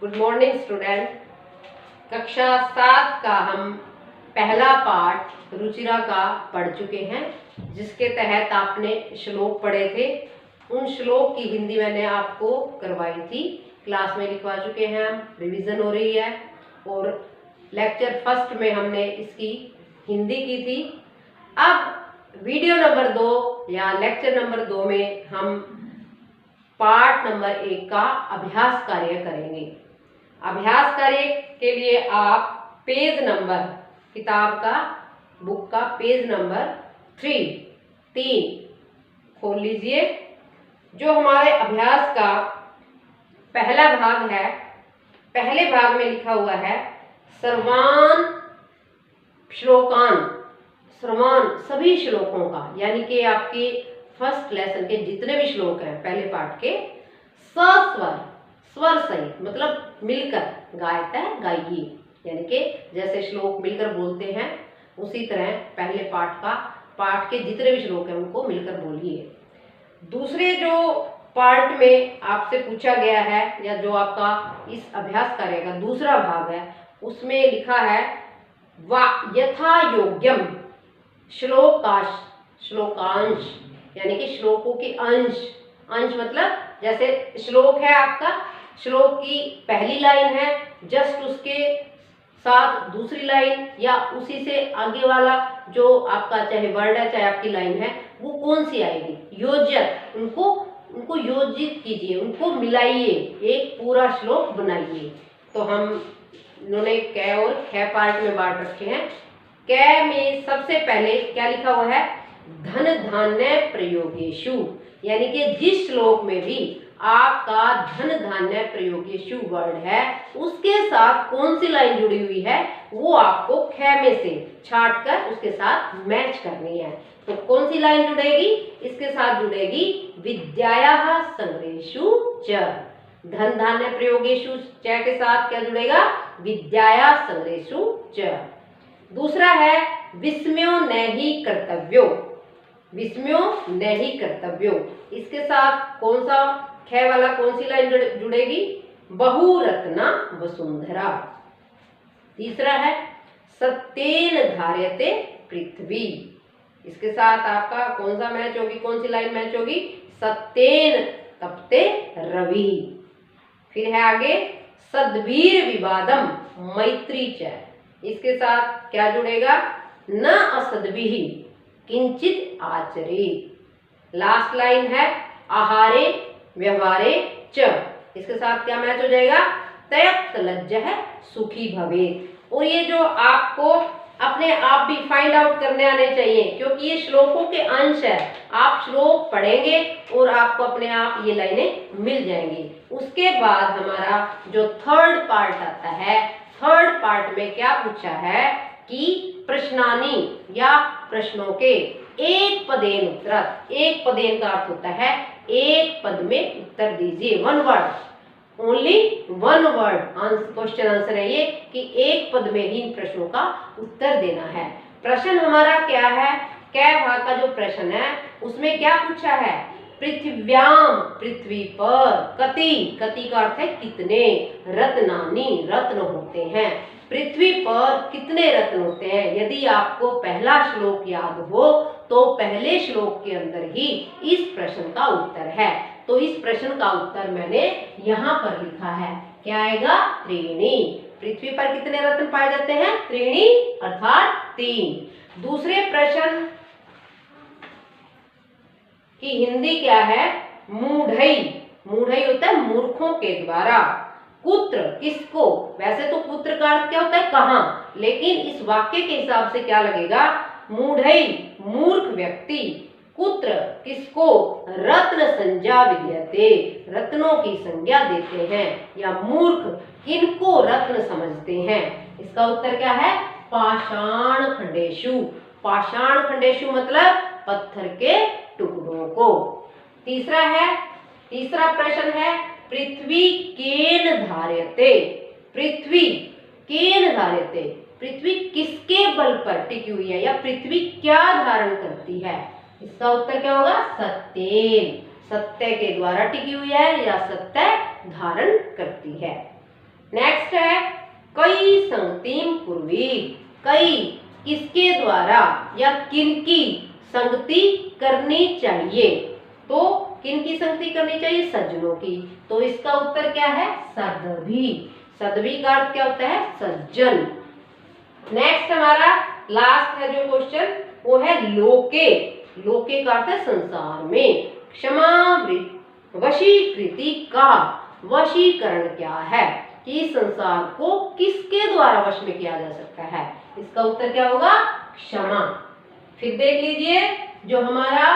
Good morning student. कक्षा 7 का हम पहला पाठ रुचिरा का पढ़ चुके हैं, जिसके तहत आपने श्लोक पढ़े थे। उन श्लोक की हिंदी मैंने आपको करवाई थी, क्लास में लिखवा चुके हैं। हम रिवीजन हो रही है और लेक्चर फर्स्ट में हमने इसकी हिंदी की थी। अब वीडियो नंबर 2 या लेक्चर नंबर 2 में हम पाठ नंबर 1 का अभ्यास कार्य करेंगे। अभ्यास कार्य के लिए आप पेज नंबर, किताब का, बुक का पेज नंबर 3 खोल लीजिए। जो हमारे अभ्यास का पहला भाग है, पहले भाग में लिखा हुआ है सर्वान श्लोकान, सर्वान सभी श्लोकों का, यानी कि आपके फर्स्ट लेसन के जितने भी श्लोक हैं पहले पाठ के, सस्वर स्वर सहित, मतलब मिलकर गायता है, गाइए, यानी कि जैसे श्लोक मिलकर बोलते हैं उसी तरह पहले पाठ के जितने भी श्लोक हैं उनको मिलकर बोलिए। दूसरे जो पार्ट में आपसे पूछा गया है, या जो आपका इस अभ्यास कार्य का दूसरा भाग है, उसमें लिखा है यथा योग्यम श्लोकांश, यानी कि श्लोकों के अंश मतलब जैसे श्लोक है आपका, श्लोक की पहली लाइन है, जस्ट उसके साथ दूसरी लाइन या उसी से आगे वाला जो आपका चाहे वर्ड है चाहे आपकी लाइन है, वो कौन सी आएगी, योज्यत, उनको योजित कीजिए, उनको मिलाइए, एक पूरा श्लोक बनाइए। तो हम इन्होंने कै और ख पार्ट में बांट रखे हैं। कै में सबसे पहले क्या लिखा हुआ है, धन धान्य प्रयोगेषु, यानी कि जिस श्लोक में भी आपका धन धान्य प्रयोगेषु वर्ड है, उसके साथ कौन सी लाइन जुड़ी हुई है वो आपको ख में से छाट कर उसके साथ मैच करनी है। तो कौन सी लाइन जुड़ेगी, इसके साथ जुड़ेगी विद्यायाः संग्रहेषु च, धन धान्य प्रयोगेषु च के साथ क्या जुड़ेगा, विद्यायाः संग्रहेषु च। दूसरा है विस्मयो नहि कर्तव्यो, विस्मयो नहि कर्तव्यो, इसके साथ कौन सा ख वाला कौन सी लाइन जुड़ेगी, बहुरत्ना वसुंधरा। तीसरा है सत्येन धार्यते पृथ्वी, इसके साथ आपका कौन सा मैच होगी, कौन सी लाइन मैच होगी, सत्येन तपते रवि। फिर है आगे सद्वीर विवादम मैत्री च, इसके साथ क्या जुड़ेगा, न असद्भिः किंचित आचरेत्। लास्ट लाइन है आहारे व्यवहारे च, इसके साथ क्या मैच हो जाएगा, त्यक्त लज्जः सुखी भवेत्। और ये जो आपको अपने आप भी फाइंड आउट करने आने चाहिए, क्योंकि ये श्लोकों के अंश है। आप श्लोक पढ़ेंगे और आपको अपने आप ये लाइनें मिल जाएंगी। उसके बाद हमारा जो थर्ड पार्ट आता है, थर्ड पार्ट में क्या पूछा है कि प्रश्नानि या प्रश्नों के एक पदेन उत्तर, एक पदेन का अर्थ होता है एक पद में उत्तर दीजिए, one word, only one word question answer है ये, कि एक पद में ही प्रश्नों का उत्तर देना है। प्रश्न हमारा क्या है, कै भाग का जो प्रश्न है उसमें क्या पूछा है, पृथिव्याम पृथ्वी पर, कति का अर्थ है कितने, रत्नानि रत्न होते हैं, पृथ्वी पर कितने रत्न होते हैं। यदि आपको पहला श्लोक याद हो तो पहले श्लोक के अंदर ही इस प्रश्न का उत्तर है। तो इस प्रश्न का उत्तर मैंने यहाँ पर लिखा है, क्या आएगा, त्रीणि। पृथ्वी पर कितने रत्न पाए जाते हैं, त्रीणि अर्थात 3। दूसरे प्रश्न की हिंदी क्या है, मूढ़ई, मूढ़ई होता है मूर्खों के द्वारा, कुत्र किसको, वैसे तो कुत्र का अर्थ क्या होता है कहाँ, लेकिन इस वाक्य के हिसाब से क्या लगेगा, मूढ़ई मूर्ख व्यक्ति, कुत्र किसको, रत्न संज्ञा विद्यते, रत्नों की संज्ञा देते हैं, या मूर्ख किनको रत्न समझते हैं। इसका उत्तर क्या है, पाषाण खंडेषु, पाषाण खंडेषु मतलब पत्थर के टुकड़ों को। तीसरा प्रश्न है पृथ्वी केन धार्यते, पृथ्वी केन धार्यते, पृथ्वी किसके बल पर टिकी हुई है, या पृथ्वी क्या धारण करती है। इसका उत्तर क्या होगा, सत्येन, सत्य के द्वारा टिकी हुई है या सत्य धारण करती है। नेक्स्ट है कई संगतिम कुर्वीत। कई किसके द्वारा या किनकी संगति करनी चाहिए? तो किनकी संगति करनी चाहिए? सज्जनों की। तो इसका उत्तर क्या है? सदभी। सदभी का अर्थ क्या होता है? सज्जन। नेक्स्ट हमारा लास्ट है जो क्वेश्चन वो है लोके। लोके का अर्थ है संसार में। क्षमा वशीकृति का वशीकरण क्या है? कि संसार को किसके द्वारा वश में किया जा सकता है? इसका उत्तर क्या होगा? क्षमा। फिर देख लीजिए जो हमारा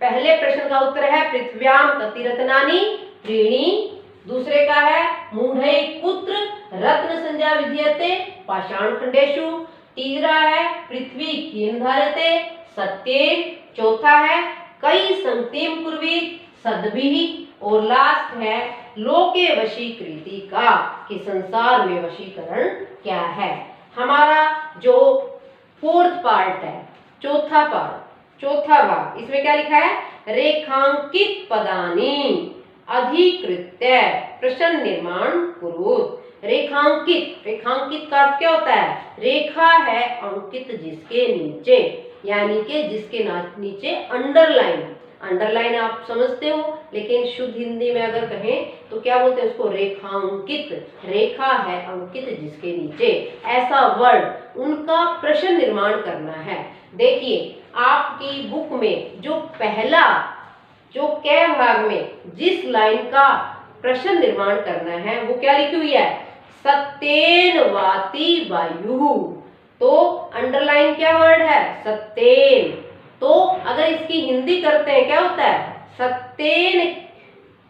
पहले प्रश्न का उत्तर है पृथ्व्याम कति रत्नानि त्रीणि। दूसरे का है मूढ़ै कुत्र रत्न संज्ञा विधीयते पाषाण खंडेषु। तीसरा है पृथ्वी किम धार्यते सत्येन। चौथा है कई संगतिम कुर्वीत सद्भिः। और लास्ट है लोके वशीकृति का कि संसार में वशीकरण क्या है। हमारा जो फोर्थ पार्ट है, चौथा भाग, इसमें क्या लिखा है? रेखांकित पदानि अधिकृत्य प्रश्न निर्माण कुरुत। रेखांकित का अर्थ क्या होता है? रेखा है अंकित जिसके नीचे, यानी कि जिसके नीचे अंडरलाइन आप समझते हो, लेकिन शुद्ध हिंदी में अगर कहें तो क्या बोलते हैं उसको? रेखांकित। रेखा है अंकित जिसके नीचे, ऐसा वर्ड उनका प्रश्न निर्माण करना है। देखिए आपकी बुक में जो पहला जो क भाग में जिस लाइन का प्रश्न निर्माण करना है वो क्या लिखी हुई है? सत्येन वाति वायु। तो अंडरलाइन क्या वर्ड है? सत्येन। तो अगर इसकी हिंदी करते हैं क्या होता है? सत्येन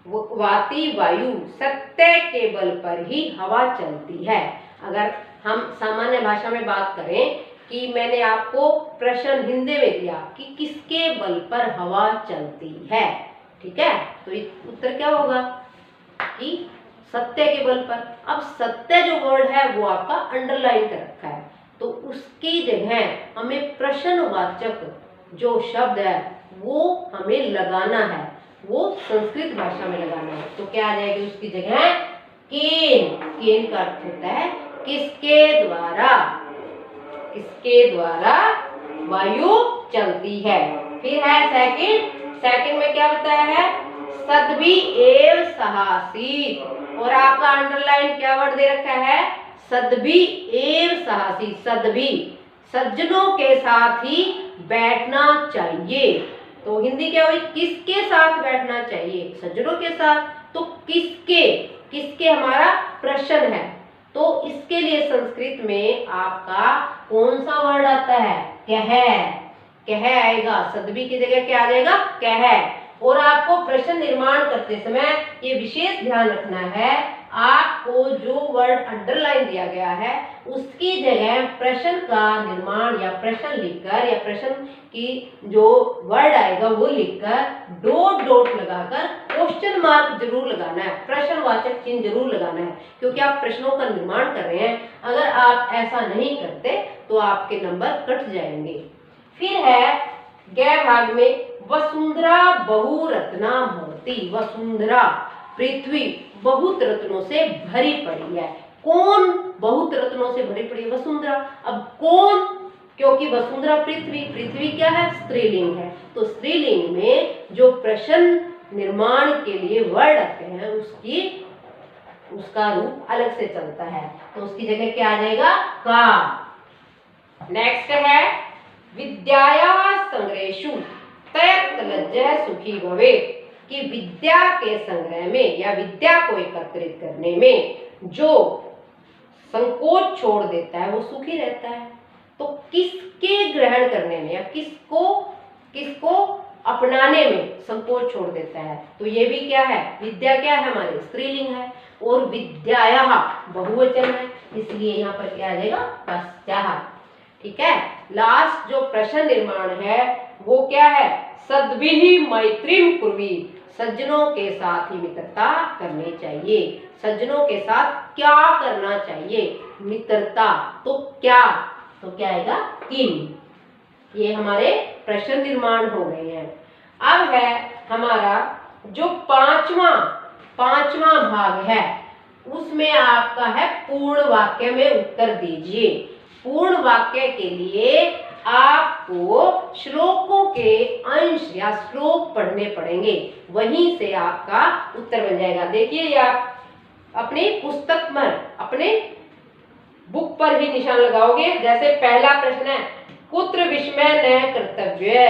वाति वायु। सत्य के बल पर ही हवा चलती है। अगर हम सामान्य भाषा में बात करें कि मैंने आपको प्रश्न हिंदी में दिया कि किसके बल पर हवा चलती है, ठीक है, तो उत्तर क्या होगा? कि सत्य के बल पर। अब सत्य जो वर्ड है वो आपका अंडरलाइन कर रखा है, तो उसकी जगह हमें प्रश्नवाचक जो शब्द है वो हमें लगाना है, वो संस्कृत भाषा में लगाना है। तो क्या आ जाएगी उसकी जगह? केन का अर्थ होता है किसके द्वारा वायु चलती है। फिर है सेकंड में क्या बताया है? सद्भि एव सहासीत। और आपका अंडरलाइन क्या वर्ड दे रखा है? सद्भि एव सहासीत। सद्भि सज्जनों के साथ ही बैठना चाहिए। तो हिंदी क्या हुई? किसके साथ बैठना चाहिए? सज्जनों के साथ। तो किसके हमारा प्रश्न है, तो इसके लिए संस्कृत में आपका कौन सा वर्ड आता है? कह आएगा। सद्भि की जगह क्या आ जाएगा? कह। और आपको प्रश्न निर्माण करते समय ये विशेष ध्यान रखना है, आपको जो वर्ड अंडरलाइन दिया गया है उसकी जगह प्रश्न का निर्माण या प्रश्न लिखकर या प्रश्न की जो वर्ड आएगा वो लिखकर डॉट लगाकर क्वेश्चन मार्क जरूर लगाना है, प्रश्नवाचक चिन्ह जरूर लगाना है, क्योंकि आप प्रश्नों का निर्माण कर रहे हैं। अगर आप ऐसा नहीं करते तो आपके नंबर कट जाएंगे। फिर है ग भाग में वसुंधरा बहुरत्ना भवति। वसुंधरा पृथ्वी बहुत रत्नों से भरी पड़ी है। कौन बहुत रत्नों से भरी पड़ी है? वसुंधरा। अब कौन? क्योंकि वसुंधरा पृथ्वी क्या है? स्त्रीलिंग है। तो स्त्रीलिंग में जो प्रश्न निर्माण के लिए वर्ड आते हैं उसका रूप अलग से चलता है, तो उसकी जगह क्या आ जाएगा? का। नेक्स्ट है विद्याया संग्रहेषु तयत्लज्जः सुखी भवेत्। कि विद्या के संग्रह में या विद्या को एकत्रित करने में जो संकोच छोड़ देता है वो सुखी रहता है। तो किसके ग्रहण करने में या किसको अपनाने में संकोच छोड़ देता है? तो ये भी क्या है? विद्या क्या है? हमारी स्त्रीलिंग है और विद्यायाः बहुवचन है, इसलिए यहाँ पर क्या आ जाएगा? तस्याः। ठीक है। लास्ट जो प्रश्न निर्माण है वो क्या है? सद्भिः मैत्रीं कुर्वीत। सज्जनों के साथ ही मित्रता करनी चाहिए। सज्जनों के साथ क्या करना चाहिए? मित्रता। तो क्या आएगा? किम। ये हमारे प्रश्न निर्माण हो गए हैं। अब है हमारा जो पांचवा भाग है, उसमें आपका है पूर्ण वाक्य में उत्तर दीजिए। पूर्ण वाक्य के लिए आपको श्लोकों के अंश या श्लोक पढ़ने पड़ेंगे, वहीं से आपका उत्तर बन जाएगा। देखिए आप अपनी पुस्तक में, अपने बुक पर ही निशान लगाओगे। जैसे पहला प्रश्न है, कुत्र विस्मय न कर्तव्य,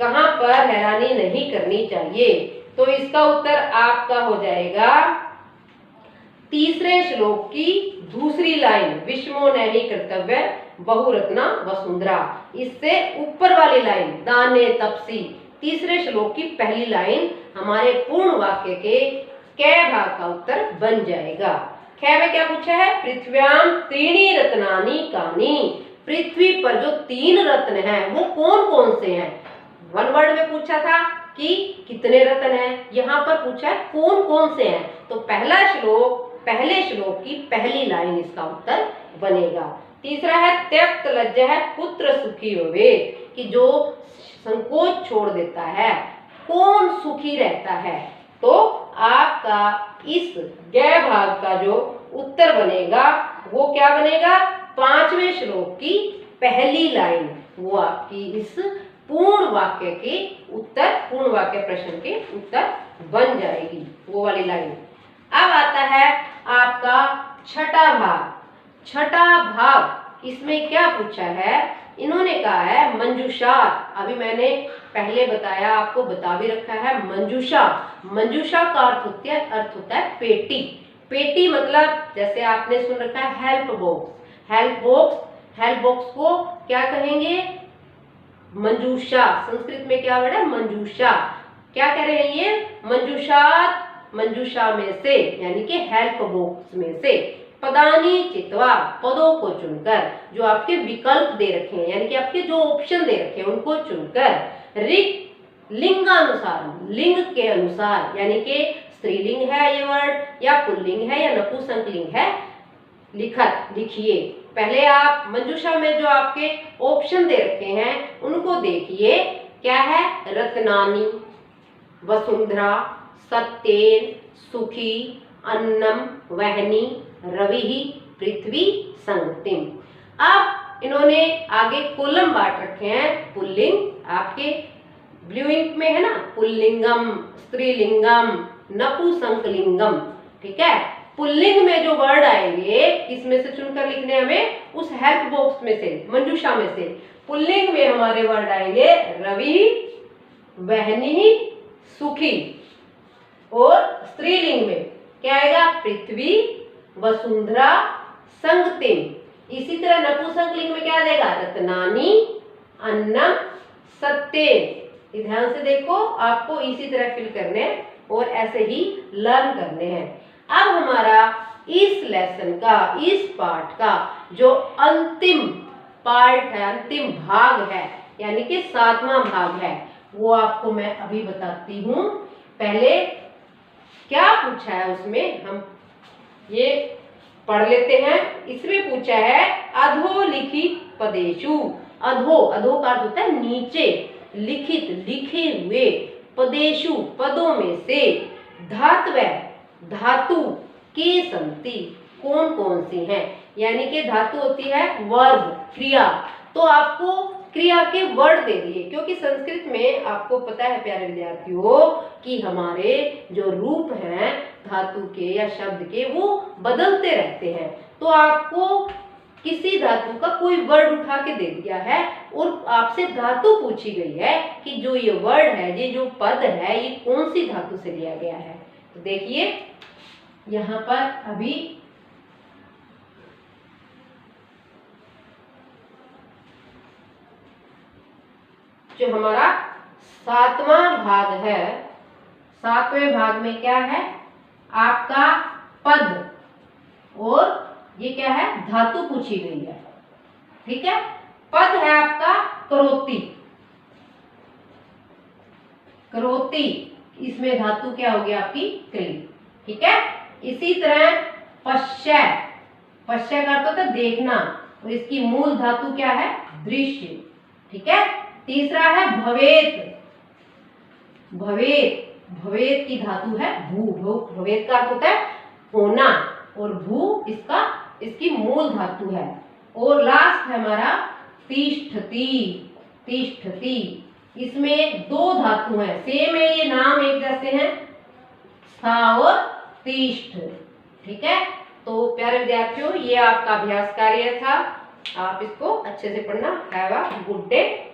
कहां पर हैरानी नहीं करनी चाहिए, तो इसका उत्तर आपका हो जाएगा तीसरे श्लोक की दूसरी लाइन, विस्मो नहीं कर्तव्य बहुरत्ना वसुंधरा। इससे ऊपर वाली लाइन, दाने तपसी, तीसरे श्लोक की पहली लाइन हमारे पूर्ण वाक्य के क भाग का उत्तर बन जाएगा। ख में क्या पूछा है, पृथ्व्याम त्रीणि रत्नानि कानि, पृथ्वी पर जो 3 रत्न हैं वो कौन कौन से हैं। वन वर्ड में पूछा था कि कितने रत्न हैं, यहाँ पर पूछा है कौन कौन से हैं। तो पहला श्लोक, पहले श्लोक की पहली लाइन इसका उत्तर बनेगा। तीसरा है, त्यक्त लज्जा है पुत्र सुखी होवे, कि जो संकोच छोड़ देता है कौन सुखी रहता है। तो आपका इस ग भाग का जो उत्तर बनेगा वो क्या बनेगा, 5वें श्लोक की पहली लाइन, वो आपकी इस पूर्ण वाक्य के उत्तर, पूर्ण वाक्य प्रश्न के उत्तर बन जाएगी, वो वाली लाइन। अब आता है आपका छठा भाग। छठा भाग, इसमें क्या पूछा है, इन्होंने कहा है मंजूषा। अभी मैंने पहले बताया, आपको बता भी रखा है, मंजूषा। मंजूषा का अर्थ होता है पेटी। पेटी मतलब जैसे आपने सुन रखा है help box. Help box, help box को क्या कहेंगे, मंजूषा। संस्कृत में क्या वर्ड है, मंजूषा। क्या कह रहे हैं ये, मंजूषा, मंजूषा में से, यानी कि हेल्प बॉक्स में से, पदानी चित्वा, पदों को चुनकर, जो आपके विकल्प दे रखे हैं, यानी कि आपके जो ऑप्शन दे रखे हैं उनको चुनकर, रिक्त लिंगानुसार, लिंग के अनुसार, यानी कि स्त्रीलिंग है ये वर्ड या पुल्लिंग है या नपुंसक लिंग है, लिखिए। पहले आप मंजूषा में जो आपके ऑप्शन दे रखे हैं उनको देखिए, क्या है, रत्नानि, वसुंधरा, सत्येन, सुखी, अन्नम, वहनी, रवि, पृथ्वी, संगतिम। अब इन्होंने आगे कॉलम बांट रखे हैं, पुल्लिंग आपके ब्लू इंक में है ना, पुल्लिंगम, स्त्रीलिंगम, नपुंसकलिंगम, ठीक है। पुल्लिंग में जो वर्ड आएंगे इसमें से चुनकर लिखने हमें, उस हेल्प बॉक्स में से, मंजूषा में से। पुल्लिंग में हमारे वर्ड आएंगे रवि, वहनी, सुखी, और स्त्रीलिंग में क्या आएगा, पृथ्वी, वसुंधरा, संगतिम। इसी तरह नपुंसक लिंग में क्या देगा, रत्नानि, अन्नम, सत्येन। ध्यान से देखो, आपको इसी तरह फिल करने और ऐसे ही लर्न करने हैं। अब हमारा इस लेसन का, इस पार्ट का जो अंतिम पार्ट है, अंतिम भाग है, यानी कि 7वां भाग है, वो आपको मैं अभी बताती हूँ। पहले क्या पूछा है उसमें हम ये पढ़ लेते हैं। इसमें पूछा है अधोलिखित पदेषु, अधो, अधो का अर्थ होता है नीचे, लिखित, लिखे हुए, पदेषु, पदों में से, धात्व, धातु के संति, कौन कौन सी हैं, यानी कि धातु होती है वर्ब, क्रिया। तो आपको क्रिया के वर्ड दे दिए, क्योंकि संस्कृत में आपको पता है प्यारे विद्यार्थियों कि हमारे जो रूप हैं धातु के या शब्द के वो बदलते रहते हैं। तो आपको किसी धातु का कोई वर्ड उठा के दे दिया है और आपसे धातु पूछी गई है कि जो ये वर्ड है, ये जो पद है, ये कौन सी धातु से लिया गया है। तो देखिए यहाँ पर अभी जो हमारा 7वां भाग है, 7वें भाग में क्या है आपका पद, और ये क्या है, धातु पूछी गई है, ठीक है। पद है आपका करोति, करोति, इसमें धातु क्या होगी आपकी क्री, ठीक है। इसी तरह पश्य, पश्य का अर्थ होता है देखना, और इसकी मूल धातु क्या है, दृश्य, ठीक है। तीसरा है भवेत, भवेत, भवेत की धातु है भू, भवेत का अर्थ होता है होना, और भू इसकी मूल धातु है। और लास्ट है हमारा तिष्ठति। तिष्ठति इसमें दो धातु हैं, सेम है, ये नाम एक जैसे हैं, स्था और तिष्ठ। ठीक है, तो प्यारे विद्यार्थियों ये आपका अभ्यास कार्य था, आप इसको अच्छे से पढ़ना। Have a good day.